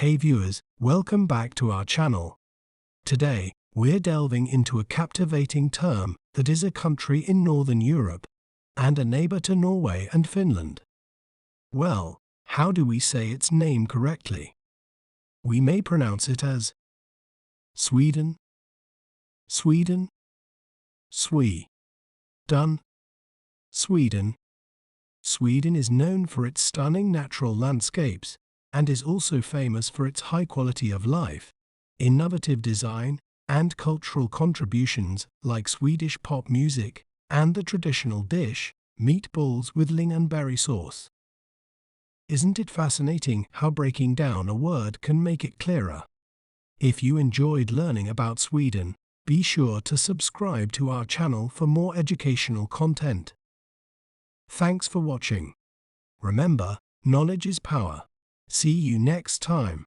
Hey viewers, welcome back to our channel. Today, we're delving into a captivating term that is a country in Northern Europe and a neighbor to Norway and Finland. Well, how do we say its name correctly? We may pronounce it as Sweden, Sweden, Sweden. Sweden is known for its stunning natural landscapes and is also famous for its high quality of life, innovative design, and cultural contributions like Swedish pop music and the traditional dish, meatballs with lingonberry sauce. Isn't it fascinating how breaking down a word can make it clearer? If you enjoyed learning about Sweden, be sure to subscribe to our channel for more educational content. Thanks for watching. Remember, knowledge is power. See you next time.